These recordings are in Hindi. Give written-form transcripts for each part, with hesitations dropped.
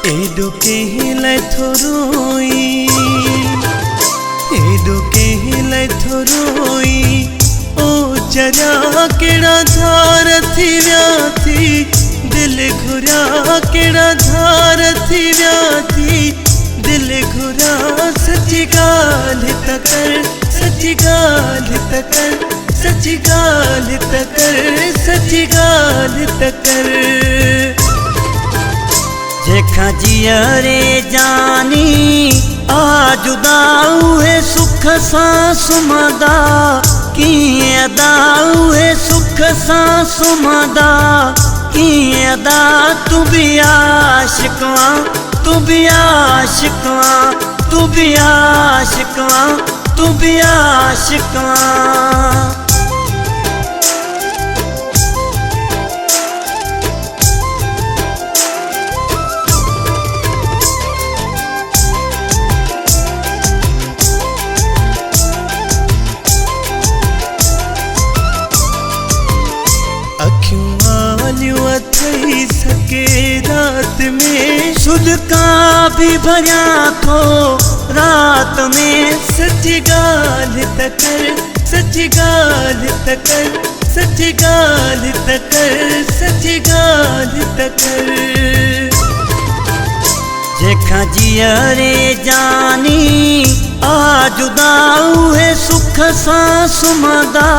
एडो केहिलाय थोरोई, एडो केहिलाय थोरोई। ओ जरा केड़ा धार थी व्याथी, दिल घुरा केड़ा धार थी व्याथी, दिल घुरा। सच्ची गाल तकर, सच्ची गाल तकर, सच्ची गाल तकर, सच्ची गाल तकर। जेखा जियरे जानी आ जुदाऊ है सुख सां सुमदा, किए अदाऊ है सुख सां सुमदा, किए अदा। तू भी आशिकवा, तू भी आशिकवा, तू भी आशिकवा, तू भी आशिकवा। थई सके रात में, सुध का भी भरिया थो रात में। सच्ची गाल तकर, सच्ची गाल तकर, सच्ची गाल तकर, सच्ची गाल तकर। जेखा जियरे जानी आ जुदाऊ है सुख सां सुमदा,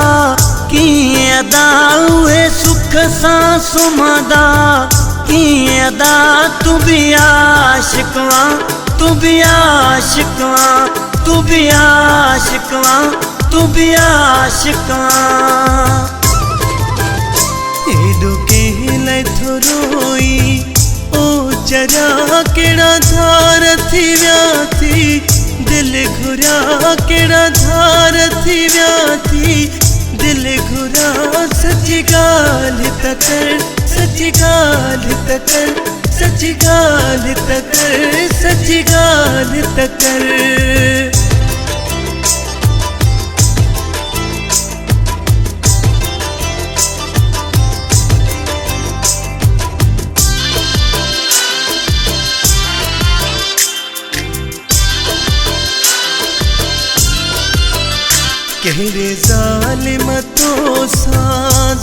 किए अदाऊ है सुख सां सुमदा, किए अदा। तू भी आशिकवा, तू भी आशिकवा, तू भी आशिकवा, तू भी आशिकवा। एडो केहिलाय थोरोई। ओ जरा केड़ा धार थी व्याथी, दिल घुरा केड़ा धार थी व्याथी, दिल घुरा। सच्ची गाल तकर, सच्ची गाल तकर, सच्ची गाल तकर, सच्ची गाल तकर। कहरे जालिम तो सा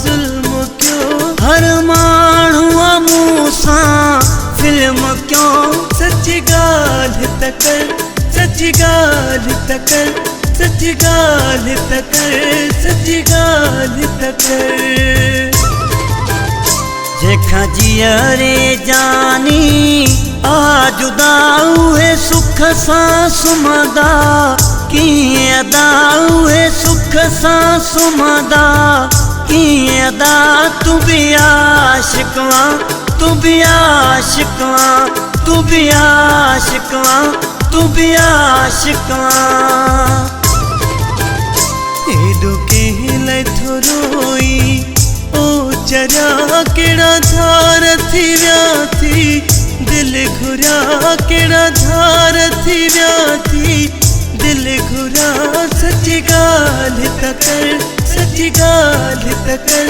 जुल्म क्यों, हर माण्हूअ मूसा फिल्म क्यों। सच्ची गाल तकर, सच्ची गाल तकर, सच्ची गाल तकर, सच्ची गाल तकर। जेखा जियरे जानी आ जुदाऊ है सुख सां सुमदा, किए अदाऊ है सुख सां सुमदा, किए अदा। तू भी आशिकवा, तू भी आशिकवा, तू भी आशिकवा, तू भी आशिकवा। एडो केहिलाय थोरोई। ओ जरा केड़ा धार थी व्याथी, दिल घुरा केड़ा धार थी व्याथी, दिल घुरा। सच्ची गाल तकर, सच्ची गाल तकर,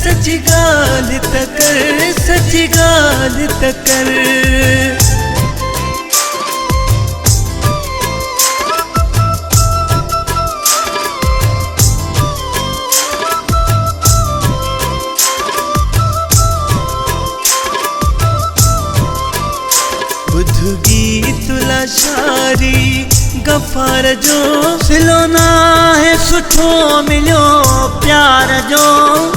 सच्ची गाल तकर, सच्ची गाल तकर। गीत लाशारी गफ़ार जो, सिलोना है सुठो मिलो प्यार जो।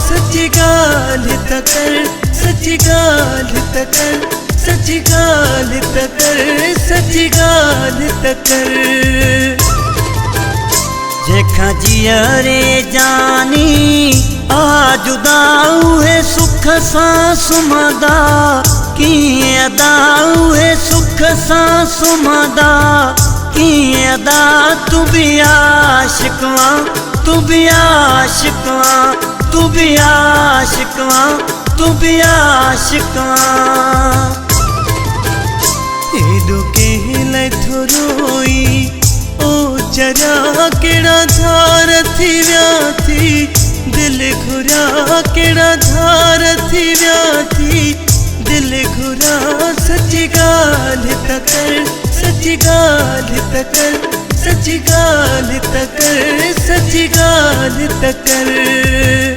सच्ची गाल तकर, सच्ची गाल तकर, सच्ची गाल तकर, सच्ची गाल तकर। जेखा जियरे जानी आ जुदाऊ है सुख सां सुमदा, किए अदाऊ है सुख सां सुमदा, किए अदा। तू भी आशिकवा, तू भी आशिकवा, तू भी आशिकवा, तू भी आशिकवा। एडो केहिलाय थोरोई। ओ जरा केड़ा धार थी व्याथी, दिल घुरा केड़ा धार थी व्याथी, दिल घुरा। सच्ची गाल तकर सच्ची गाल तकर सच्ची गाल तकर।